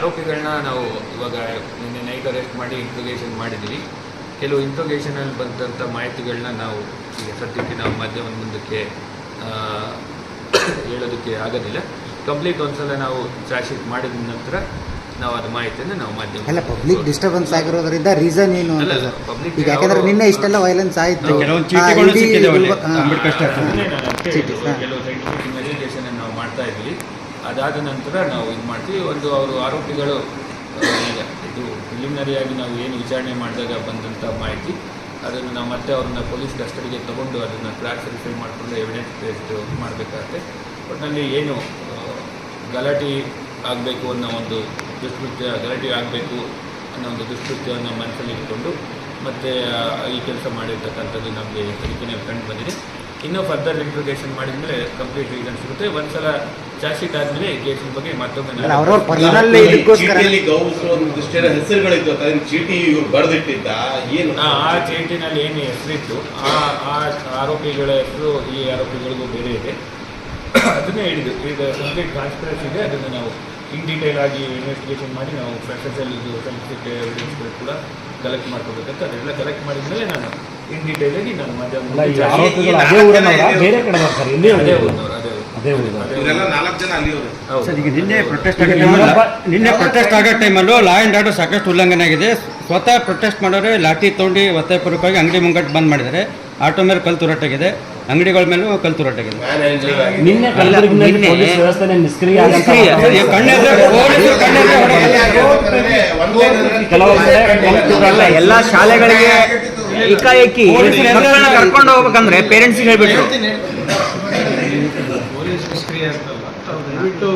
ಆರೋಪಿಗಳನ್ನ ನಾವು ಇವಾಗ ನಿನ್ನೆ ನೈಟ್ ಅರೆಸ್ಟ್ ಮಾಡಿ ಇಂಟ್ರೋಗೇಷನ್ ಮಾಡಿದ್ದೀವಿ. ಕೆಲವು ಇಂಟ್ರೋಗೇಷನಲ್ಲಿ ಬಂದಂಥ ಮಾಹಿತಿಗಳನ್ನ ನಾವು ಈಗ ಸದ್ಯಕ್ಕೆ ನಾವು ಮಾಧ್ಯಮದ ಮುಂದಕ್ಕೆ ಹೇಳೋದಕ್ಕೆ ಆಗೋದಿಲ್ಲ. ಕಂಪ್ಲೀಟ್ ಒಂದ್ಸಲ ನಾವು ಚಾರ್ಜ್ ಶೀಟ್ ಮಾಡಿದ ನಂತರ ನಾವು ಅದು ಮಾಹಿತಿಯನ್ನು ನಾವು ಮಾಧ್ಯಮ ಅಲ್ಲ ಪಬ್ಲಿಕ್ ಡಿಸ್ಟರ್ಬೆನ್ಸ್ ಆಗಿರೋದ್ರಿಂದ ರೀಸನ್ ಏನು ಅಂತ ಸರ್? ಪಬ್ಲಿಕ್ ಈಗ ಯಾಕಂದ್ರೆ ನಿನ್ನೆ ಇಷ್ಟೆಲ್ಲ ವೈಲೆನ್ಸ್ ಆಯಿತು, ಕೆಲವು ಸೈಂಟಿಫಿಕ್ ಇನ್ವೆಸ್ಟಿಗೇಷನ್ ನಾವು ಮಾಡ್ತಾ ಇದ್ವಿ. ಅದಾದ ನಂತರ ನಾವು ಇದು ಮಾಡ್ತೀವಿ. ಅವರು ಆರೋಪಿಗಳು ಈಗ ಇದು ಪ್ರಿಲಿಮಿನರಿಯಾಗಿ ನಾವು ಏನು ವಿಚಾರಣೆ ಮಾಡಿದಾಗ ಬಂದಂಥ ಮಾಹಿತಿ ಅದನ್ನು ನಾವು ಮತ್ತೆ ಅವ್ರನ್ನ ಪೊಲೀಸ್ ಕಸ್ಟಡಿಗೆ ತೊಗೊಂಡು ಅದನ್ನು ಕ್ರಾಸ್ ವೆರಿಫೈ ಮಾಡಿಕೊಂಡು ಎವಿಡೆನ್ಸ್ ಬೇಸ್ಡ್ ಮಾಡಬೇಕಾಗುತ್ತೆ. ಒಟ್ಟಿನಲ್ಲಿ ಏನು ಗಲಾಟೆ ಆಗಬೇಕು ಅನ್ನೋ ಒಂದು ದುಷ್ಕೃತ್ಯ, ಗಲಾಟೆ ಆಗಬೇಕು ಅನ್ನೋ ಒಂದು ದುಷ್ಕೃತ್ಯವನ್ನು ಮನಸ್ಸಲ್ಲಿ ಇಟ್ಕೊಂಡು ಮತ್ತು ಈ ಕೆಲಸ ಮಾಡಿರ್ತಕ್ಕಂಥದ್ದು ನಮಗೆ ತನಿಖೆನೇ ಕಂಡು ಬಂದಿದೆ. ಇನ್ನೂ ಫರ್ದರ್ ಇಂಟ್ರೋಗೇಷನ್ ಮಾಡಿದ್ಮೇಲೆ ಕಂಪ್ಲೀಟ್ ರೀಸನ್ ಸಿಗುತ್ತೆ. ಒಂದ್ಸಲ ಚಾರ್ಜ್ ಶೀಟ್ ಆದಮೇಲೆ ಕೇಸಿನ ಬಗ್ಗೆ ಮತ್ತೊಮ್ಮೆ ಹೆಸರುಗಳಿದ್ದು ಚೀಟಿ ಇವ್ರು ಬರೆದಿಟ್ಟಿದ್ದ ಏನು ಆ ಚೀಟಿನಲ್ಲಿ ಏನು ಹೆಸರಿತ್ತು ಆ ಆರೋಪಿಗಳ ಹೆಸರು ಈ ಆರೋಪಿಗಳಿಗೂ ಬೇರೆ ಇದೆ. ಅದನ್ನೇ ಹಿಡಿದು ಈಗ ಕಂಪ್ಲೀಟ್ ಟ್ರಾನ್ಸ್ಪರೆನ್ಸಿ ಇದೆ. ಅದನ್ನು ನಾವು ಇನ್ ಡೀಟೇಲ್ ಆಗಿ ಇನ್ವೆಸ್ಟಿಗೇಷನ್ ಮಾಡಿ ನಾವು ಫ್ಯಾಕ್ಟರ್ಸಲ್ಲಿ ಇದು ಸೈಂಟಿಫಿಕ್ ಎವಿಡೆನ್ಸ್ಗಳು ಕೂಡ ಕಲೆಕ್ಟ್ ಮಾಡ್ಕೋಬೇಕಂತ ಅದೆಲ್ಲ ಕಲೆಕ್ಟ್ ಮಾಡಿದ್ಮೇಲೆ ನಾನು ಇನ್ ಡೀಟೇಲ್ ಆಗಿ ನಾನು ನಿನ್ನೆ ಪ್ರೊಟೆಸ್ಟ್ ಆಗೋ ಟೈಮಲ್ಲೂ ಲಾ ಆ್ಯಂಡ್ ಆರ್ಡರ್ ಸಾಕಷ್ಟು ಉಲ್ಲಂಘನೆ ಆಗಿದೆ. ಸ್ವತಃ ಪ್ರೊಟೆಸ್ಟ್ ಮಾಡೋರೆ ಲಾಠಿ ತೊಗೊಂಡು ಒತ್ತಾಯಪೂರ್ವಕವಾಗಿ ಅಂಗಡಿ ಮುಂಗಟ್ಟು ಬಂದ್ ಮಾಡಿದ್ದಾರೆ. ಆಟೋ ಮೇಲೆ ಕಲ್ಲು ತೂರಾಟಾಗಿದೆ, ಅಂಗಡಿಗಳ ಮೇಲೂ ಕಲ್ಲು ತೂರಾಟಾಗಿದೆ. ಎಲ್ಲ ಶಾಲೆಗಳಿಗೆ ಏಕಾಏಕಿ ಕರ್ಕೊಂಡು ಹೋಗ್ಬೇಕಂದ್ರೆ ಪೇರೆಂಟ್ಸ್ಗೆ ಹೇಳ್ಬಿಟ್ರು. ಪೊಲೀಸ್ ನಿಷ್ಕ್ರಿಯ ಅಂತಲ್ಲ, ತಾವು ದಯವಿಟ್ಟು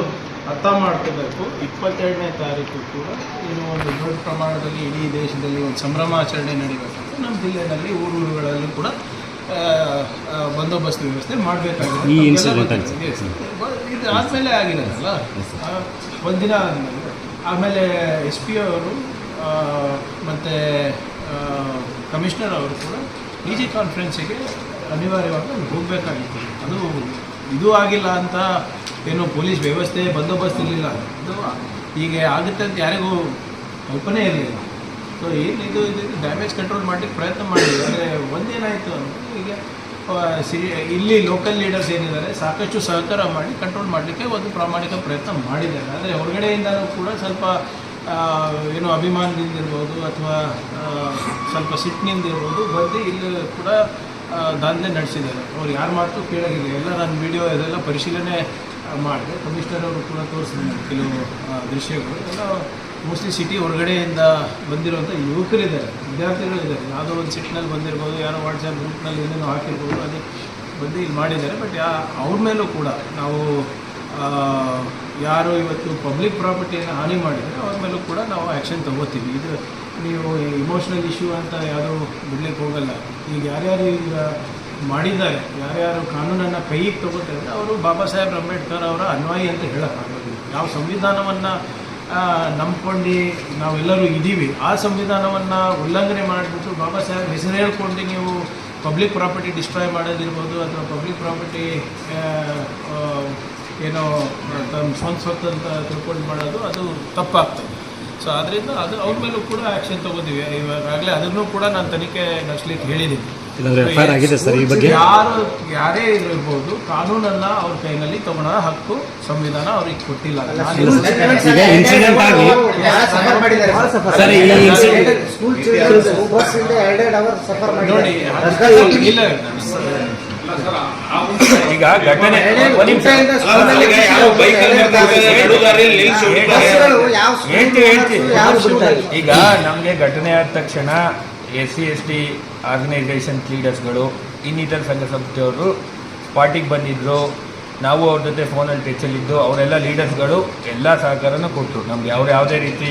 ಅರ್ಥ ಮಾಡ್ಕೋಬೇಕು. 22ನೇ ತಾರೀಕು ಕೂಡ ಏನು ಒಂದು ದೊಡ್ಡ ಪ್ರಮಾಣದಲ್ಲಿ ಇಡೀ ದೇಶದಲ್ಲಿ ಒಂದು ಸಂಭ್ರಮಾಚರಣೆ ನಡೀಬೇಕಂತ ನಮ್ಮ ಜಿಲ್ಲೆಯಲ್ಲಿ ಊರುಗಳಲ್ಲೂ ಕೂಡ ಬಂದೋಬಸ್ತ್ ವ್ಯವಸ್ಥೆ ಮಾಡಬೇಕಾಗಿದೆ. ಇದು ಆದಮೇಲೆ ಆಗಿರೋದಲ್ಲ, ಒಂದಿನ ಆದಮೇಲೆ ಆಮೇಲೆ SP ಅವರು ಮತ್ತು ಕಮಿಷನರ್ ಅವರು ಕೂಡ DG ಕಾನ್ಫರೆನ್ಸಿಗೆ ಅನಿವಾರ್ಯವಾಗಿ ಹೋಗಬೇಕಾಗಿತ್ತು. ಅದು ಇದು ಆಗಿಲ್ಲ ಅಂತ ಏನು ಪೊಲೀಸ್ ವ್ಯವಸ್ಥೆ ಬಂದೋಬಸ್ತ್ ಇರಲಿಲ್ಲ, ಅದು ಹೀಗೆ ಆಗುತ್ತೆ ಅಂತ ಯಾರಿಗೂ ಕಲ್ಪನೆ ಇರಲಿಲ್ಲ. ಸೊ ಏನು ಇದು ಡ್ಯಾಮೇಜ್ ಕಂಟ್ರೋಲ್ ಮಾಡಲಿಕ್ಕೆ ಪ್ರಯತ್ನ ಮಾಡಿದ್ವಿ. ಆದರೆ ಒಂದೇನಾಯಿತು ಅಂದರೆ ಈಗ ಇಲ್ಲಿ ಲೋಕಲ್ ಲೀಡರ್ಸ್ ಏನಿದ್ದಾರೆ ಸಾಕಷ್ಟು ಸಹಕಾರ ಮಾಡಿ ಕಂಟ್ರೋಲ್ ಮಾಡಲಿಕ್ಕೆ ಒಂದು ಪ್ರಾಮಾಣಿಕ ಪ್ರಯತ್ನ ಮಾಡಿದ್ದಾರೆ. ಆದರೆ ಹೊರಗಡೆಯಿಂದಲೂ ಕೂಡ ಸ್ವಲ್ಪ ಏನು ಅಭಿಮಾನದಿಂದಿರ್ಬೋದು ಅಥವಾ ಸ್ವಲ್ಪ ಸಿಟ್ಟಿನಿಂದಿರ್ಬೋದು ಬಂದು ಇಲ್ಲಿ ಕೂಡ ದಾಂಧಲೆ ನಡೆಸಿದ್ದಾರೆ. ಅವ್ರು ಯಾರು ಮಾತು ಕೇಳೋದಿಲ್ಲ. ಎಲ್ಲ ನಾನು ವಿಡಿಯೋ ಇದೆಲ್ಲ ಪರಿಶೀಲನೆ ಮಾಡಿದೆ. ಕಮಿಷನರ್ ಅವರು ಕೂಡ ತೋರಿಸಿದ್ದಾರೆ ಕೆಲವು ದೃಶ್ಯಗಳು. ಎಲ್ಲ ಮೋಸ್ಟ್ಲಿ ಸಿಟಿ ಹೊರಗಡೆಯಿಂದ ಬಂದಿರುವಂಥ ಯುವಕರಿದ್ದಾರೆ, ವಿದ್ಯಾರ್ಥಿಗಳಿದ್ದಾರೆ. ಯಾವುದೋ ಒಂದು ಸಿಟ್ಟಿನಲ್ಲಿ ಬಂದಿರ್ಬೋದು, ಯಾರೋ ವಾಟ್ಸಪ್ ಗ್ರೂಪ್ನಲ್ಲಿ ಏನೇನೋ ಹಾಕಿರ್ಬೋದು, ಅದು ಬಂದು ಇಲ್ಲಿ ಮಾಡಿದ್ದಾರೆ. ಬಟ್ ಅವ್ರ ಮೇಲೂ ಕೂಡ ನಾವು ಯಾರು ಇವತ್ತು ಪಬ್ಲಿಕ್ ಪ್ರಾಪರ್ಟಿಯನ್ನು ಹಾನಿ ಮಾಡಿದರೆ ಅವ್ರ ಮೇಲೂ ಕೂಡ ನಾವು ಆ್ಯಕ್ಷನ್ ತೊಗೋತೀವಿ. ಇದು ನೀವು ಇಮೋಷ್ನಲ್ ಇಶ್ಯೂ ಅಂತ ಯಾರೂ ಬಿಡ್ಲಿಕ್ಕೆ ಹೋಗಲ್ಲ. ಈಗ ಯಾರ್ಯಾರು ಈಗ ಮಾಡಿದ್ದಾರೆ, ಯಾರ್ಯಾರು ಕಾನೂನನ್ನು ಕೈಗೆ ತೊಗೋತಾರೆ ಅವರು ಬಾಬಾ ಸಾಹೇಬ್ ಅಂಬೇಡ್ಕರ್ ಅವರ ಅನ್ವಯಿ ಅಂತ ಹೇಳೋಕ್ಕಾಗೋದಿಲ್ಲ. ಯಾವ ಸಂವಿಧಾನವನ್ನು ನಂಬ್ಕೊಂಡು ನಾವೆಲ್ಲರೂ ಇದ್ದೀವಿ, ಆ ಸಂವಿಧಾನವನ್ನು ಉಲ್ಲಂಘನೆ ಮಾಡಿಬಿಟ್ಟು ಬಾಬಾ ಸಾಹೇಬ್ ಹೆಸರು ಹೇಳ್ಕೊಂಡು ನೀವು ಪಬ್ಲಿಕ್ ಪ್ರಾಪರ್ಟಿ ಡಿಸ್ಟ್ರಾಯ್ ಮಾಡೋದಿರ್ಬೋದು ಅಥವಾ ಪಬ್ಲಿಕ್ ಪ್ರಾಪರ್ಟಿ ಏನೋ ತಮ್ಮ ಸ್ವಂತ ಅಂತ ತಿಳ್ಕೊಂಡು ಮಾಡೋದು ಅದು ತಪ್ಪಾಗ್ತದೆ. ಸೊ ಅದರಿಂದ ಅದು ಅವ್ರ ಮೇಲೂ ಕೂಡ ಆ್ಯಕ್ಷನ್ ತೊಗೋತೀವಿ. ಇವಾಗಲೇ ಅದನ್ನು ಕೂಡ ನಾನು ತನಿಖೆ ನಡೆಸಲಿಕ್ಕೆ ಹೇಳಿದ್ದೀನಿ. ಯಾರೇ ಇರ್ಬೋದು, ಕಾನೂನನ್ನು ಅವ್ರ ಕೈನಲ್ಲಿ ತಗೊಳ್ಳೋ ಹಕ್ಕು ಸಂವಿಧಾನ ಅವ್ರಿಗೆ ಕೊಟ್ಟಿಲ್ಲ. ನೋಡಿ ಇಲ್ಲ ಈಗ ಘಟನೆ ಈಗ ನಮಗೆ ಘಟನೆ ಆದ ತಕ್ಷಣ SC/ST ಆರ್ಗನೈಸೇಷನ್ ಲೀಡರ್ಸ್ಗಳು ಇನ್ನಿತರ ಸಂಘ ಸಂಸ್ಥೆಯವರು ಸ್ಪಾಟಿಗೆ ಬಂದಿದ್ದರು. ನಾವು ಅವ್ರ ಜೊತೆ ಫೋನಲ್ಲಿ ಟಚಲ್ಲಿದ್ದು ಅವರೆಲ್ಲ ಲೀಡರ್ಸ್ಗಳು ಎಲ್ಲ ಸಹಕಾರನೂ ಕೊಟ್ಟರು ನಮಗೆ. ಅವ್ರು ಯಾವುದೇ ರೀತಿ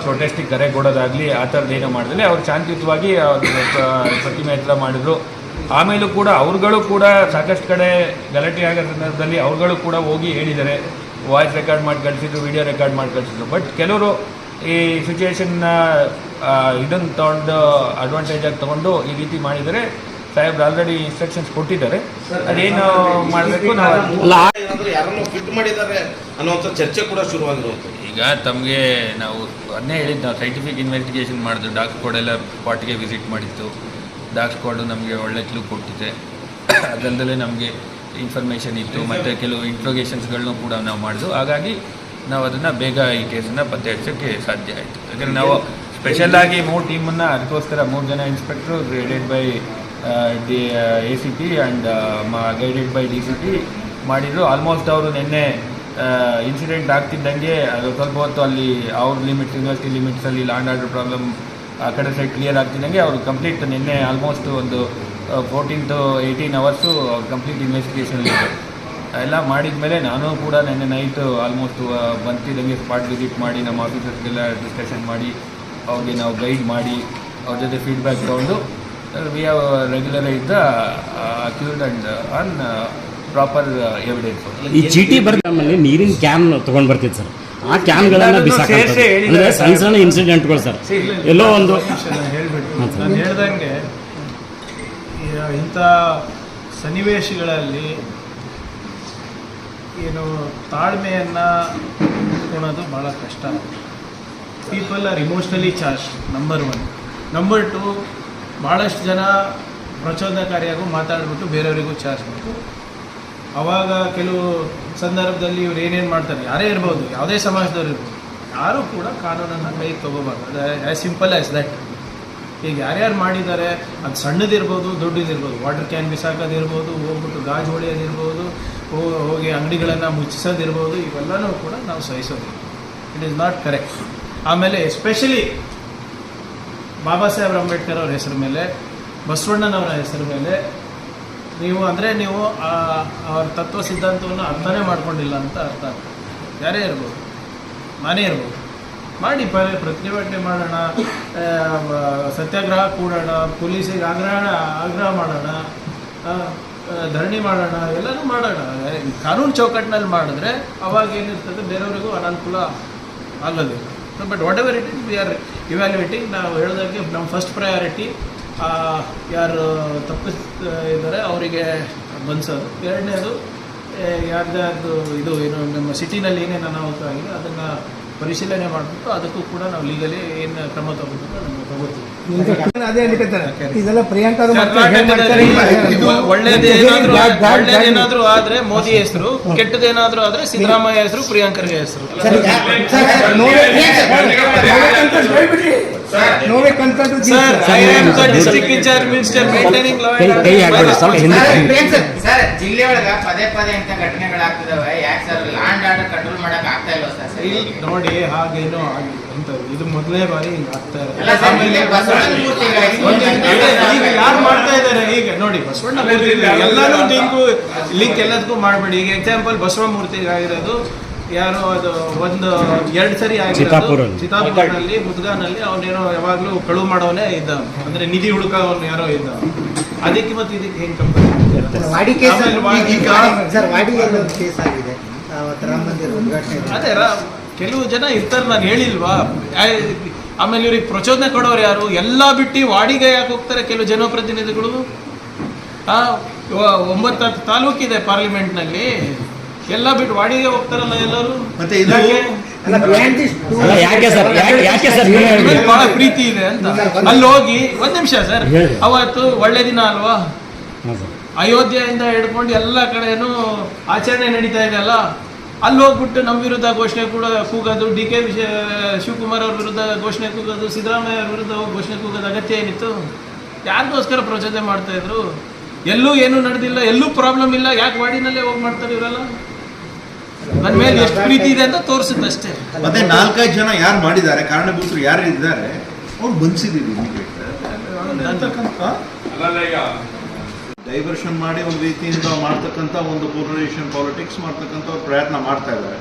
ಪ್ರೊಟೆಸ್ಟಿಗೆ ಕರೆ ಕೊಡೋದಾಗಲಿ ಆ ಥರದ್ದು ಏನೋ ಮಾಡಿದ್ರೆ ಅವ್ರು ಶಾಂತಿಯುತವಾಗಿ ಪ್ರತಿಮೆ ಹತ್ರ ಮಾಡಿದ್ರು. ಆಮೇಲೂ ಕೂಡ ಅವ್ರುಗಳು ಕೂಡ ಸಾಕಷ್ಟು ಕಡೆ ಗಲಾಟೆ ಆಗೋ ಸಂದರ್ಭದಲ್ಲಿ ಅವ್ರುಗಳು ಕೂಡ ಹೋಗಿ ಹೇಳಿದ್ದಾರೆ, ವಾಯ್ಸ್ ರೆಕಾರ್ಡ್ ಮಾಡಿ ಕಳಿಸಿದ್ರು, ವಿಡಿಯೋ ರೆಕಾರ್ಡ್ ಮಾಡಿ ಕಳಿಸಿದ್ರು. ಬಟ್ ಕೆಲವರು ಈ ಸಿಚುವೇಶನ್ನ ಇದನ್ನು ತೊಗೊಂಡು ಅಡ್ವಾಂಟೇಜಾಗಿ ತೊಗೊಂಡು ಈ ರೀತಿ ಮಾಡಿದರೆ ಸಾಹೇಬ್ರು ಆಲ್ರೆಡಿ ಇನ್ಸ್ಟ್ರಕ್ಷನ್ಸ್ ಕೊಟ್ಟಿದ್ದಾರೆ. ಅದೇನು ಮಾಡಬೇಕು ನಾವು ಏನಾದ್ರೂ ಯಾರನ್ನೋ ಫಿಟ್ ಮಾಡಿದ್ದಾರೆ ಅನ್ನುವಂಥ ಚರ್ಚೆ ಕೂಡ ಶುರುವಾಗಿರುವಂಥದ್ದು. ಈಗ ತಮಗೆ ನಾವು ಅದನ್ನೇ ಹೇಳಿದ್ದು, ನಾವು ಸೈಂಟಿಫಿಕ್ ಇನ್ವೆಸ್ಟಿಗೇಷನ್ ಮಾಡಿದ್ದು. ಡಾಕ್ ಸ್ಕ್ವಾಡ್ ಎಲ್ಲ ಸ್ಪಾಟ್ಗೆ ವಿಸಿಟ್ ಮಾಡಿತ್ತು. ಡಾಕ್ ಸ್ಕ್ವಾಡು ನಮಗೆ ಒಳ್ಳೆ ಕ್ಲೂ ಕೊಟ್ಟಿದೆ. ಅದಲ್ಲದೆ ನಮಗೆ ಇನ್ಫಾರ್ಮೇಷನ್ ಇತ್ತು ಮತ್ತು ಕೆಲವು ಇಂಟ್ರೋಗೇಷನ್ಸ್ಗಳನ್ನೂ ಕೂಡ ನಾವು ಮಾಡಿದ್ವು. ಹಾಗಾಗಿ ನಾವು ಅದನ್ನು ಬೇಗ ಈ ಕೇಸನ್ನು ಪತ್ತೆ ಹಚ್ಚೋಕ್ಕೆ ಸಾಧ್ಯ ಆಯಿತು. ಯಾಕಂದರೆ ನಾವು ಸ್ಪೆಷಲಾಗಿ 3 ಟೀಮನ್ನು ಅದಕ್ಕೋಸ್ಕರ 3 ಜನ ಇನ್ಸ್ಪೆಕ್ಟ್ರು guided by ACP and guided by DCP ಮಾಡಿದರು. ಆಲ್ಮೋಸ್ಟ್ ಅವರು ನಿನ್ನೆ ಇನ್ಸಿಡೆಂಟ್ ಆಗ್ತಿದ್ದಂಗೆ ಅದು ಸ್ವಲ್ಪ ಹೊತ್ತು ಅಲ್ಲಿ ಅವ್ರ ಲಿಮಿಟ್ಸ್, ಯೂನಿವರ್ಸಿಟಿ ಲಿಮಿಟ್ಸಲ್ಲಿ ಲ್ಯಾಂಡ್ ಆರ್ಡರ್ ಪ್ರಾಬ್ಲಮ್ ಆ ಕಡೆ ಸೈಡ್ ಕ್ಲಿಯರ್ ಆಗ್ತಿದ್ದಂಗೆ ಅವರು ಕಂಪ್ಲೀಟ್ ನಿನ್ನೆ ಆಲ್ಮೋಸ್ಟ್ ಒಂದು 14 to 18 ಅವರ್ಸು ಅವ್ರು ಕಂಪ್ಲೀಟ್ ಇನ್ವೆಸ್ಟಿಗೇಷನಲ್ಲಿ ಎಲ್ಲ ಮಾಡಿದ ಮೇಲೆ ನಾನು ಕೂಡ ನಿನ್ನೆ ನೈಟು ಆಲ್ಮೋಸ್ಟ್ ಬಂತಿದ್ದಂಗೆ ಸ್ಪಾಟ್ ವಿಸಿಟ್ ಮಾಡಿ ನಮ್ಮ ಆಫೀಸರ್ಸ್ಗೆಲ್ಲ ಡಿಸ್ಕಷನ್ ಮಾಡಿ ಅವ್ರಿಗೆ ನಾವು ಗೈಡ್ ಮಾಡಿ ಅವ್ರ ಜೊತೆ ಫೀಡ್ಬ್ಯಾಕ್ ತೊಗೊಂಡು we have regularise the accused and on proper evidence. ಈ ಚೀಟಿ ಬರ್ದಲ್ಲಿ ನೀರಿನ ಕ್ಯಾನ್ ತೊಗೊಂಡು ಬರ್ತಿತ್ತು ಸರ್. ಆ ಕ್ಯಾನ್ಗಳನ್ನು ಬಿಸಾಕಂತದ್ದು ಅಂದರೆ ಸಣ್ಣ ಸಣ್ಣ ಇನ್ಸಿಡೆಂಟ್ಗಳು ಸರ್. ಎಲ್ಲೋ ಒಂದು ಹೇಳ್ಬಿಟ್ಟು ನಾನು ಹೇಳ್ದಂಗೆ ಇಂಥ ಸನ್ನಿವೇಶಗಳಲ್ಲಿ ಏನು ತಾಳ್ಮೆಯನ್ನು ಇಟ್ಕೊಳೋದು ಭಾಳ ಕಷ್ಟ. People are emotionally charge, number 1. Number 2, ಭಾಳಷ್ಟು ಜನ ಪ್ರಚೋದನಕಾರಿಯಾಗೂ ಮಾತಾಡ್ಬಿಟ್ಟು ಬೇರೆಯವರಿಗೂ ಚಾರ್ಜ್ ಮಾಡ್ತಾರೆ. ಆವಾಗ ಕೆಲವು ಸಂದರ್ಭದಲ್ಲಿ ಇವ್ರು ಏನೇನು ಮಾಡ್ತಾರೆ, ಯಾರೇ ಇರ್ಬೋದು, ಯಾವುದೇ ಸಮಾಜದವ್ರು ಇರ್ಬೋದು, ಯಾರೂ ಕೂಡ ಕಾನೂನನ್ನು ಕೈಗೆ ತೊಗೋಬಾರ್ದು. ಅದು ಆ್ಯಸ್ ಸಿಂಪಲ್ ಆ್ಯಸ್ ದಟ್. ಈಗ ಯಾರ್ಯಾರು ಮಾಡಿದ್ದಾರೆ, ಅದು ಸಣ್ಣದಿರ್ಬೋದು ದೊಡ್ಡದಿರ್ಬೋದು, ವಾಟರ್ ಕ್ಯಾನ್ ಬಿಸಾಕೋದಿರ್ಬೋದು, ಹೋಗ್ಬಿಟ್ಟು ಗಾಜು ಹೊಳೆಯೋದಿರ್ಬೋದು, ಹೋಗಿ ಅಂಗಡಿಗಳನ್ನು ಮುಚ್ಚಿಸೋದಿರ್ಬೋದು, ಇವೆಲ್ಲನೂ ಕೂಡ ನಾವು ಸಹಿಸೋದು. It is not correct. ಆಮೇಲೆ ಎಸ್ಪೆಷಲಿ ಬಾಬಾ ಸಾಹೇಬ್ ಅಂಬೇಡ್ಕರ್ ಅವ್ರ ಹೆಸರು ಮೇಲೆ, ಬಸವಣ್ಣನವರ ಹೆಸರು ಮೇಲೆ ನೀವು ಅವ್ರ ತತ್ವ ಸಿದ್ಧಾಂತವನ್ನು ಅರ್ಥನೇ ಮಾಡ್ಕೊಂಡಿಲ್ಲ ಅಂತ ಅರ್ಥ. ಯಾರೇ ಇರ್ಬೋದು, ನಾನೇ ಇರ್ಬೋದು, ಮಾಡಿ ಪ್ರತಿಭಟನೆ ಮಾಡೋಣ, ಸತ್ಯಾಗ್ರಹ ಕೂಡೋಣ, ಪೊಲೀಸಿಗೆ ಆಗ್ರಹ ಮಾಡೋಣ, ಧರಣಿ ಮಾಡೋಣ, ಎಲ್ಲನೂ ಮಾಡೋಣ. ಕಾನೂನು ಚೌಕಟ್ಟಿನಲ್ಲಿ ಮಾಡಿದ್ರೆ ಅವಾಗ ಏನಿರ್ತದೆ, ಬೇರೆಯವರಿಗೂ ಅನಾನುಕೂಲ ಆಗೋದು. But what ever it is, we are evaluating. ನಾವು ಹೇಳಿದಾಗೆ ನಮ್ಮ ಫಸ್ಟ್ ಪ್ರಯಾರಿಟಿ ಯಾರು ತಪ್ಪಿದ್ದಾರೆ ಅವರಿಗೆ ಬಂಧಿಸೋದು. ಎರಡನೇದು ಯಾರ್ದಾರ್ದು ಇದು ಏನು ನಮ್ಮ ಸಿಟಿನಲ್ಲಿ ಏನೇನು ಅನಾಹುತ ಆಗಿದೆ ಅದನ್ನು ಪರಿಶೀಲನೆ ಮಾಡಿಬಿಟ್ಟು ಅದಕ್ಕೂ ಕೂಡ ನಾವು ಲೀಗಲಿ ಏನು ಕ್ರಮ ತಗೋಬೇಕು ಅದನ್ನು ತಗೋತೀವಿ. ಅದೇ ಇದೆಲ್ಲ ಪ್ರಿಯಾಂಕಾ ಒಳ್ಳೇದೇನಾದ್ರೂ ಆದ್ರೆ ಮೋದಿ ಹೆಸರು, ಕೆಟ್ಟದೇನಾದ್ರೂ ಆದ್ರೆ ಸಿದ್ದರಾಮಯ್ಯ ಹೆಸರು, ಪ್ರಿಯಾಂಕರ್ಗೆ ಹೆಸರು. Sir, I am the district in charge minister maintaining law and sir, ಜಿಲ್ಲೆ ಒಳಗ ಪದೇ ಇಂಥ ಘಟನೆಗಳಾಗ್ತಿದಾವೆ. ಯಾಕೆ ಸರ್ ಲ್ಯಾಂಡ್ ಆರ್ಡರ್ ಕಂಟ್ರೋಲ್ ಮಾಡಕ್ ಆಗ್ತಾ ಇಲ್ವಾ ಸರ್? ನೋಡಿ, ಹಾಗೇನೋ ಅಂತ ಇದು ಮೊದಲನೇ ಬಾರಿ ಹಿಂಗೆ ಆಗ್ತಾ ಇರೋದು. ಈಗ ಯಾರು ಮಾಡ್ತಾ ಇದ್ದಾರೆ, ಈಗ ನೋಡಿ ಬಸವಣ್ಣ ಮೂರ್ತಿ ಎಲ್ಲರೂ ಲಿಂಕ್ ಎಲ್ಲದಕ್ಕೂ ಮಾಡಬೇಡಿ. ಈಗ ಎಕ್ಸಾಂಪಲ್ ಬಸವ ಮೂರ್ತಿಗೆ ಆಗಿರೋದು ಯಾರೋ ಅದು 1-2 ಸರಿ ಆಗಿರೋದು ಚಿತ್ತಾಪುರನಲ್ಲಿ, ಮುದ್ಗಾನಲ್ಲಿ. ಅವನೇನೋ ಯಾವಾಗಲೂ ಕಳುವು ಮಾಡೋನೇ ಇದ್ದ, ಅಂದ್ರೆ ನಿಧಿ ಹುಡುಕವನು ಯಾರೋ ಇದ್ದ. ಅದಕ್ಕೆ ಮತ್ತೆ ಇದಕ್ಕೆ ಹೆಂಗೆ ಕಂಪೇರ್ ಅದೇ ಕೆಲವು ಜನ ಇರ್ತಾರೆ, ನಾನು ಹೇಳಿಲ್ವಾ. ಆಮೇಲೆ ಇವ್ರಿಗೆ ಪ್ರಚೋದನೆ ಕೊಡೋರು ಯಾರು? ಎಲ್ಲ ಬಿಟ್ಟು ವಾಡಿಗೆ ಯಾಕೆ ಹೋಗ್ತಾರೆ ಕೆಲವು ಜನಪ್ರತಿನಿಧಿಗಳು? 9 ತಾಲೂಕಿದೆ ಪಾರ್ಲಿಮೆಂಟ್ನಲ್ಲಿ, ಎಲ್ಲ ಬಿಟ್ಟು ವಾಡಿಗೆ ಹೋಗ್ತಾರಲ್ಲ ಎಲ್ಲರೂ. ಮತ್ತೆ ಬಹಳ ಪ್ರೀತಿ ಇದೆ ಅಂತ ಅಲ್ಲಿ ಹೋಗಿ 1 ನಿಮಿಷ ಸರ್, ಅವತ್ತು ಒಳ್ಳೆ ದಿನ ಅಲ್ವಾ? ಅಯೋಧ್ಯೆಯಿಂದ ಹಿಡ್ಕೊಂಡು ಎಲ್ಲ ಕಡೆನೂ ಆಚರಣೆ ನಡೀತಾ ಇದೆ ಅಲ್ಲ, ಅಲ್ಲಿ ಹೋಗ್ಬಿಟ್ಟು ನಮ್ಮ ವಿರುದ್ಧ ಘೋಷಣೆ ಕೂಡ ಕೂಗೋದು, DK ಶಿವಕುಮಾರ್ ಅವ್ರ ವಿರುದ್ಧ ಘೋಷಣೆ ಕೂಗೋದು, ಸಿದ್ದರಾಮಯ್ಯ ಅವ್ರ ವಿರುದ್ಧ ಘೋಷಣೆ ಕೂಗೋದು ಅಗತ್ಯ ಏನಿತ್ತು? ಯಾರಿಗೋಸ್ಕರ ಪ್ರಚೋದನೆ ಮಾಡ್ತಾ ಇದ್ರು? ಎಲ್ಲೂ ಏನೂ ನಡೆದಿಲ್ಲ, ಎಲ್ಲೂ ಪ್ರಾಬ್ಲಮ್ ಇಲ್ಲ, ಯಾಕೆ ವಾಡಿನಲ್ಲೇ ಹೋಗಿ ಮಾಡ್ತಾರೆ ಇವರೆಲ್ಲ? ನನ್ನ ಮೇಲೆ ಎಷ್ಟು ಪ್ರೀತಿ ಇದೆ ಅಂತ ತೋರಿಸುತ್ತೆ ಅಷ್ಟೇ. ಮತ್ತೆ 4-5 ಜನ ಯಾರು ಮಾಡಿದ್ದಾರೆ, ಕಾರಣಭೂತರು ಯಾರು ಇದ್ದಾರೆ, ಅವ್ರು ಬಂಧಿಸಿದ್ದೀವಿ. ಡೈವರ್ಷನ್ ಮಾಡಿ ಒಂದು ರೀತಿಯಿಂದ ಮಾಡ್ತಕ್ಕಂಥ ಒಂದು ಪೋಲರೈಸೇಷನ್ ಪಾಲಿಟಿಕ್ಸ್ ಮಾಡ್ತಕ್ಕಂಥ ಪ್ರಯತ್ನ ಮಾಡ್ತಾ ಇದ್ದಾರೆ.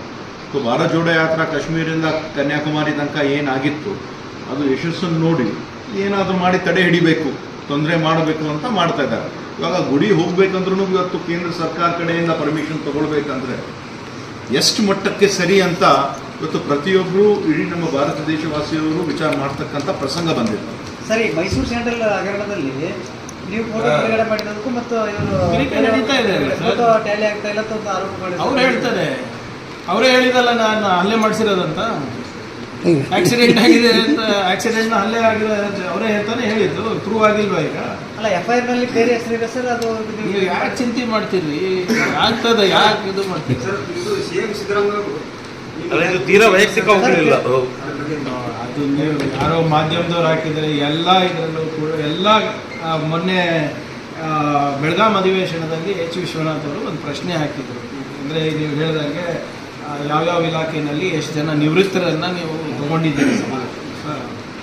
ಸೊ ಭಾರತ್ ಜೋಡೋ ಯಾತ್ರಾ ಕಾಶ್ಮೀರಿಂದ ಕನ್ಯಾಕುಮಾರಿ ತನಕ ಏನಾಗಿತ್ತು ಅದು ಯಶಸ್ಸನ್ನು ನೋಡಿ ಏನಾದರೂ ಮಾಡಿ ತಡೆ ಹಿಡಿಬೇಕು, ತೊಂದರೆ ಮಾಡಬೇಕು ಅಂತ ಮಾಡ್ತಾ ಇದ್ದಾರೆ. ಇವಾಗ ಗುಡಿ ಹೋಗ್ಬೇಕಂದ್ರೂ ಇವತ್ತು ಕೇಂದ್ರ ಸರ್ಕಾರ ಕಡೆಯಿಂದ ಪರ್ಮಿಷನ್ ತಗೊಳ್ಬೇಕಂದ್ರೆ ಎಷ್ಟು ಮಟ್ಟಕ್ಕೆ ಸರಿ ಅಂತ ಇವತ್ತು ಪ್ರತಿಯೊಬ್ಬರು ಇಡೀ ನಮ್ಮ ಭಾರತ ದೇಶವಾಸಿಯವರು ವಿಚಾರ ಮಾಡ್ತಕ್ಕಂಥ ಪ್ರಸಂಗ ಬಂದಿದೆ. ಸರಿ, ಮೈಸೂರು ಸೆಂಟ್ರಲ್ ಹಗರಣದಲ್ಲಿ ನೀವು ಫೋಟೋ ಬಿಡುಗಡೆ ಮಾಡಿರೋದಕ್ಕೂ ಮತ್ತು ತನಿಖೆ ನಡೀತಾ ಇದೆ ಅಲ್ಲ ಸರ್? ಫೋಟೋ ಟ್ಯಾಲಿ ಆಗ್ತಾ ಇಲ್ಲ ಅಂತ ಒಂದು ಆರೋಪಗಳು ಅವ್ರು ಹೇಳ್ತಾರೆ, ಅವರೇ ಹೇಳಿದಲ್ಲ ನಾನು ಹಲ್ಲೆ ಮಾಡಿಸಿರೋದಂತ, ಆಕ್ಸಿಡೆಂಟ್ ಆಗಿದೆ ಅಂತ, ಆಕ್ಸಿಡೆಂಟ್ ಹಲ್ಲೆ ಆಗಿದೆ ಅಂತ ಅವರೇ ಹೇಳ್ತಾನೆ ಹೇಳಿದ್ದು. ಪ್ರೂವ್ ಆಗಿಲ್ವಾ ಈಗ? ಅಲ್ಲ FIR ನಲ್ಲಿ ಬೇರೆ ಹೆಸರಿದೆ ಸರ್, ಅದು ನೀವು ಯಾಕೆ ಚಿಂತೆ ಮಾಡ್ತೀರಿ? ಆಗ್ತದ, ಯಾಕೆ ಇದು ಮಾಡ್ತೀರಿ? ಅಲ್ಲ, ಇದು ತೀರಾ ವೈಯಕ್ತಿಕ ಹೋಗಲಿಲ್ಲ. ಅದು ನೀವು ಯಾರೋ ಮಾಧ್ಯಮದವ್ರು ಹಾಕಿದರೆ ಎಲ್ಲ ಇದರಲ್ಲೂ ಕೂಡ ಎಲ್ಲ ಮೊನ್ನೆ ಬೆಳಗಾಂ ಅಧಿವೇಶನದಲ್ಲಿ H. ವಿಶ್ವನಾಥ್ ಅವರು ಒಂದು ಪ್ರಶ್ನೆ ಹಾಕಿದರು. ಅಂದರೆ ನೀವು ಹೇಳಿದಾಗೆ ಯಾವ್ಯಾವ ಇಲಾಖೆಯಲ್ಲಿ ಎಷ್ಟು ಜನ ನಿವೃತ್ತರನ್ನು ನೀವು ತೊಗೊಂಡಿದ್ದೀರಿ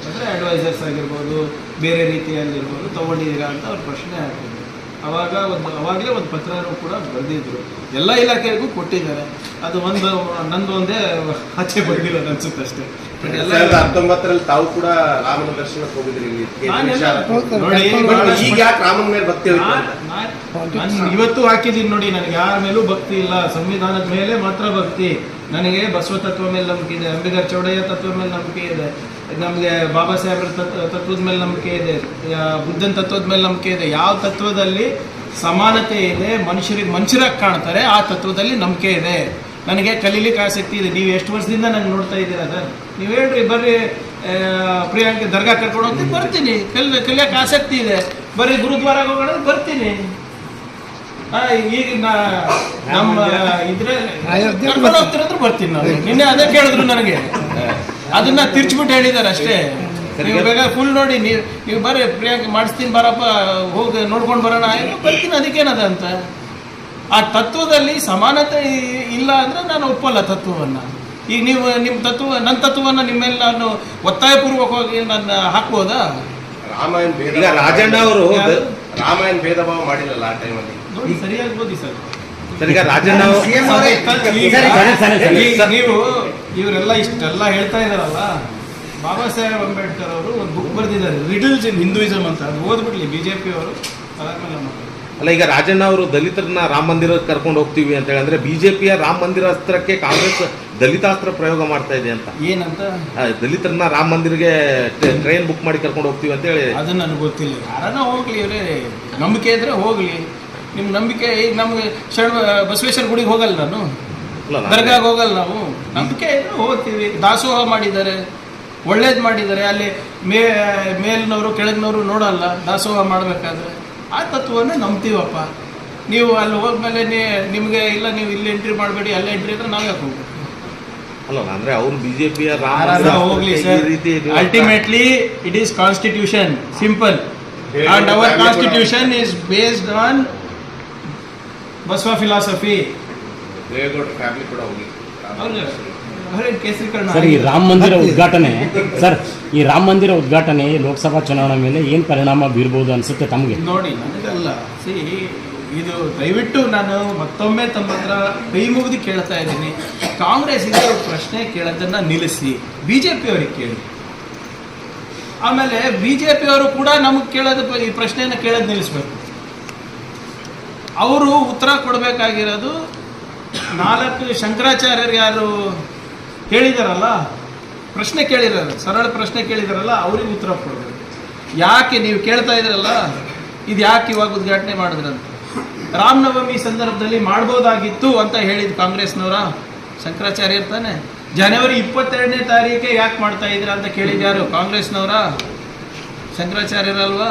ಅಂದರೆ ಅಡ್ವೈಸರ್ಸ್ ಆಗಿರ್ಬೋದು, ಬೇರೆ ರೀತಿಯಲ್ಲಿರ್ಬೋದು ತೊಗೊಂಡಿದ್ದೀರಾ ಅಂತ ಅವ್ರು ಪ್ರಶ್ನೆ ಹಾಕಿದ್ರು. ಅವಾಗಲೇ ಒಂದು ಪತ್ರನೂ ಕೂಡ ಬರೆದಿದ್ರು, ಎಲ್ಲ ಇಲಾಖೆಗೂ ಕೊಟ್ಟಿದ್ದಾರೆ. ಅದು ನಂದು ಒಂದೇ ಆಚೆ ಬಂದಿರೋದು ಅನ್ಸುತ್ತೆ ಅಷ್ಟೇ. ಬಟ್ ಎಲ್ಲ 2019ರಲ್ಲಿ ತಾವು ಕೂಡ ರಾಮನ ದರ್ಶನಕ್ಕೆ ಹೋಗಿದ್ರಿ ಇಲ್ಲಿ. ನೋಡಿ, ಈಗ ಯಾಕೆ ರಾಮನ ಮೇಲೆ ಭಕ್ತಿ ಹೋಯ್ತು ಅಂತ? ನಾನು ಇವತ್ತು ಹಾಕಿದ್ದೀನಿ ನೋಡಿ, ನನಗೆ ಯಾರ ಮೇಲೂ ಭಕ್ತಿ ಇಲ್ಲ, ಸಂವಿಧಾನದ ಮೇಲೆ ಮಾತ್ರ ಭಕ್ತಿ. ನನಗೆ ಬಸವ ತತ್ವ ಮೇಲೆ ನಂಬಿಕೆ ಇದೆ, ಅಂಬೇಡ್ಕರ್ ಚೌಡಯ್ಯ ತತ್ವ ಮೇಲೆ ನಂಬಿಕೆ ಇದೆ, ನಮಗೆ ಬಾಬಾ ಸಾಹೇಬ್ರ ತತ್ವದ ಮೇಲೆ ನಂಬಿಕೆ ಇದೆ, ಬುದ್ಧನ ತತ್ವದ ಮೇಲೆ ನಂಬಿಕೆ ಇದೆ. ಯಾವ ತತ್ವದಲ್ಲಿ ಸಮಾನತೆ ಇದೆ, ಮನುಷ್ಯರಾಗಿ ಕಾಣ್ತಾರೆ, ಆ ತತ್ವದಲ್ಲಿ ನಂಬಿಕೆ ಇದೆ. ನನಗೆ ಕಲೀಲಿಕ್ಕೆ ಆಸಕ್ತಿ ಇದೆ. ನೀವು ಎಷ್ಟು ವರ್ಷದಿಂದ ನಂಗೆ ನೋಡ್ತಾ ಇದ್ದೀರಾ ಸರ್? ನೀವು ಹೇಳ್ರಿ, ಬರ್ರಿ ಪ್ರಿಯಾಂಕ ದರ್ಗಾ ಕರ್ಕೊಂಡು ಹೋಗ್ತೀನಿ, ಬರ್ತೀನಿ. ಕಲಿಯೋಕೆ ಆಸಕ್ತಿ ಇದೆ, ಬರ್ರಿ ಗುರುದ್ವಾರಾಗ ಹೋಗೋಣ, ಬರ್ತೀನಿ. ಈಗ ನಮ್ಮ ಕರ್ಕೊಂಡು ಹೋಗ್ತಿರೋದ್ರು ಬರ್ತೀನಿ ನಾನು. ನಿನ್ನೆ ಅದೇ ಕೇಳಿದ್ರು ನನಗೆ, ಅದನ್ನ ತಿರ್ಚ್ಬಿಟ್ಟು ಹೇಳಿದ್ದಾರೆ ಅಷ್ಟೇ. ನೀವು ಬೇಗ ಫುಲ್ ನೋಡಿ, ನೀವು ಬರ್ರಿ ಪ್ರಿಯಾಂಕ ಮಾಡಿಸ್ತೀನಿ, ಬರಪ್ಪ, ಹೋಗಿ ನೋಡ್ಕೊಂಡು ಬರೋಣ, ಬರ್ತೀನಿ. ಅದಕ್ಕೇನದ ಅಂತ? ಆ ತತ್ವದಲ್ಲಿ ಸಮಾನತೆ ಇಲ್ಲ ಅಂದ್ರೆ ನಾನು ಒಪ್ಪಲ್ಲ ತತ್ವವನ್ನು. ಈಗ ನೀವು ನಿಮ್ಮ ನನ್ನ ತತ್ವವನ್ನು ನಿಮ್ಮ ಮೇಲೆ ನಾನು ಒತ್ತಾಯಪೂರ್ವಕವಾಗಿ ನಾನು ಹಾಕ್ಬೋದಾ? ಈಗ ರಾಜಣ್ಣ ಅವರು ರಾಮಾಯಣ ಭೇದ ಭಾವ ಮಾಡಿರಲ್ಲ ಆ ಟೈಮಲ್ಲಿ. ನೋಡಿ, ಸರಿಯಾಗಿ ಓದಿ ಸರ್. ಈಗ ರಾಜಣ್ಣ ನೀವು ಇವರೆಲ್ಲ ಇಷ್ಟೆಲ್ಲ ಹೇಳ್ತಾ ಇದಾರಲ್ಲ, ಬಾಬಾ ಸಾಹೇಬ್ ಅಂಬೇಡ್ಕರ್ ಅವರು ಒಂದು ಬುಕ್ ಬರೆದಿದ್ದಾರೆ, ರಿಡಲ್ಸ್ ಇನ್ ಹಿಂದೂಯಿಸಮ್ ಅಂತ. ಅದು ಓದ್ಬಿಡ್ಲಿ BJP ಅವರು, ಅದಾದ್ಮೇಲೆ ಮಾತಾಡಿ. ಅಲ್ಲ, ಈಗ ರಾಜಣ್ಣ ಅವರು ದಲಿತರನ್ನ ರಾಮ ಮಂದಿರ ಕರ್ಕೊಂಡು ಹೋಗ್ತೀವಿ ಅಂತ ಹೇಳಿದ್ರೆ BJPಯ ರಾಮ ಮಂದಿರ ಅಸ್ತ್ರಕ್ಕೆ ಕಾಂಗ್ರೆಸ್ ದಲಿತಾಸ್ತ್ರ ಪ್ರಯೋಗ ಮಾಡ್ತಾ ಇದೆ ಅಂತ. ಏನಂತ? ದಲಿತರನ್ನ ರಾಮ ಮಂದಿರಗೆ ಟ್ರೈನ್ ಬುಕ್ ಮಾಡಿ ಕರ್ಕೊಂಡು ಹೋಗ್ತೀವಿ ಅಂತ ಹೇಳಿ. ಅದು ನನಗೆ ಗೊತ್ತಿಲ್ಲ. ಯಾರನ್ನ ಹೋಗ್ಲಿ, ಇವರೇ ನಂಬಿಕೆ ಇದ್ರೆ ಹೋಗ್ಲಿ. ನಿಮ್ಮ ನಂಬಿಕೆ, ಈಗ ನಮ್ಗೆ ಬಸವೇಶ್ವರ ಗುಡಿಗೆ ಹೋಗಲ್ಲ, ನಾನು ದರ್ಗಾಗೆ ಹೋಗಲ್ಲ. ನಾವು ನಂಬಿಕೆ ಇದ್ರೆ ಹೋಗ್ತೀವಿ. ದಾಸೋಹ ಮಾಡಿದ್ದಾರೆ, ಒಳ್ಳೇದು ಮಾಡಿದ್ದಾರೆ. ಅಲ್ಲಿ ಮೇಲಿನವರು ಕೆಳಗಿನವರು ನೋಡಲ್ಲ ದಾಸೋಹ ಮಾಡಬೇಕಾದ್ರೆ. ಆ ತತ್ವವನ್ನು ನಂಬ್ತೀವಪ್ಪ. ನೀವು ಅಲ್ಲಿ ಹೋದ್ಮೇಲೆ ನಿಮಗೆ ಇಲ್ಲ, ನೀವು ಇಲ್ಲಿ ಎಂಟ್ರಿ ಮಾಡಬೇಡಿ, ಅಲ್ಲೇ ಎಂಟ್ರಿ ಅಂದ್ರೆ ನಾವು ಯಾಕೆ ಹೋಗ್ಬೇಕು? ಅಲ್ಲ, ಅಂದ್ರೆ ಅವ್ರು BJPಯ ಹೋಗ್ಲಿ sir. Ultimately it is constitution, simple. And our constitution is based on Basava philosophy. Family ಕೂಡ ಹೋಗಿ ಕೇಸರಿ ಕರ್ಣ. ಸರ್, ಈ ರಾಮ ಮಂದಿರ ಉದ್ಘಾಟನೆ ಈ ರಾಮ ಮಂದಿರ ಉದ್ಘಾಟನೆ ಲೋಕಸಭಾ ಚುನಾವಣೆ ಮೇಲೆ ಏನು ಪರಿಣಾಮ ಬೀರ್ಬೋದು ಅನ್ಸುತ್ತೆ ತಮಗೆ? ನೋಡಿ, ನನಗಲ್ಲ, ಇದು ದಯವಿಟ್ಟು ನಾನು ಮತ್ತೊಮ್ಮೆ ತಮ್ಮ ಹತ್ರ ಕೈ ಮುಗಿದು ಕೇಳ್ತಾ ಇದ್ದೀನಿ, ಕಾಂಗ್ರೆಸ್ ಇದೆ ಪ್ರಶ್ನೆ ಕೇಳೋದನ್ನ ನಿಲ್ಲಿಸಿ, BJP ಅವ್ರಿಗೆ ಕೇಳಿ. ಆಮೇಲೆ BJP ಅವರು ಕೂಡ ನಮಗೆ ಕೇಳೋದು, ಈ ಪ್ರಶ್ನೆಯನ್ನು ಕೇಳೋದು ನಿಲ್ಲಿಸ್ಬೇಕು. ಅವರು ಉತ್ತರ ಕೊಡಬೇಕಾಗಿರೋದು 4 ಶಂಕರಾಚಾರ್ಯರು ಯಾರು ಹೇಳಿದಾರಲ್ಲ, ಪ್ರಶ್ನೆ ಕೇಳಿದಾರೆ, ಸರಳ ಪ್ರಶ್ನೆ ಕೇಳಿದಾರಲ್ಲ, ಅವ್ರಿಗೆ ಉತ್ತರ ಕೊಡಬೇಕು. ಯಾಕೆ ನೀವು ಕೇಳ್ತಾ ಇದ್ರಲ್ಲ, ಇದು ಯಾಕೆ ಇವಾಗ ಉದ್ಘಾಟನೆ ಮಾಡಿದ್ರಂತ? ರಾಮನವಮಿ ಸಂದರ್ಭದಲ್ಲಿ ಮಾಡ್ಬೋದಾಗಿತ್ತು ಅಂತ ಹೇಳಿದ ಕಾಂಗ್ರೆಸ್ನವರ ಶಂಕರಾಚಾರ್ಯ ಇರ್ತಾನೆ. ಜನವರಿ 22ನೇ ತಾರೀಕೆ ಯಾಕೆ ಮಾಡ್ತಾ ಇದ್ರ ಅಂತ ಕೇಳಿದ್ಯಾರು? ಕಾಂಗ್ರೆಸ್ನವರ ಶಂಕರಾಚಾರ್ಯರಲ್ವಾ?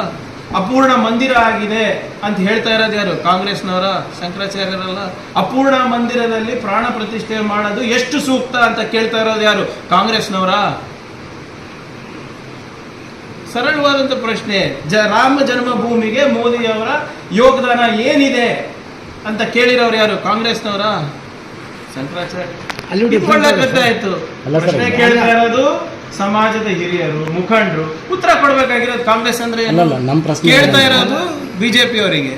ಅಪೂರ್ಣ ಮಂದಿರ ಆಗಿದೆ ಅಂತ ಹೇಳ್ತಾ ಇರೋದು ಯಾರು? ಕಾಂಗ್ರೆಸ್ನವರ ಶಂಕರಾಚಾರ್ಯರಲ್ಲ. ಅಪೂರ್ಣ ಮಂದಿರದಲ್ಲಿ ಪ್ರಾಣ ಪ್ರತಿಷ್ಠೆ ಮಾಡೋದು ಎಷ್ಟು ಸೂಕ್ತ ಅಂತ ಕೇಳ್ತಾ ಇರೋದು ಯಾರು? ಕಾಂಗ್ರೆಸ್ನವರ. ಸರಳವಾದಂಥ ಪ್ರಶ್ನೆ. ರಾಮ ಜನ್ಮಭೂಮಿಗೆ ಮೋದಿಯವರ ಯೋಗದಾನ ಏನಿದೆ ಅಂತ ಕೇಳಿರೋರು ಯಾರು? ಕಾಂಗ್ರೆಸ್ನವರ ಶಂಕರಾಚಾರ್ಯ. ಗೊತ್ತಾಯ್ತು. ಪ್ರಶ್ನೆ ಕೇಳ್ತಾ ಇರೋದು ಸಮಾಜದ ಹಿರಿಯರು, ಮುಖಂಡರು. ಉತ್ತರ ಕೊಡ್ಬೇಕಾಗಿರೋದು ಕಾಂಗ್ರೆಸ್ ಅಂದ್ರೆ ಕೇಳ್ತಾ ಇರೋದು BJP ಅವರಿಗೆ.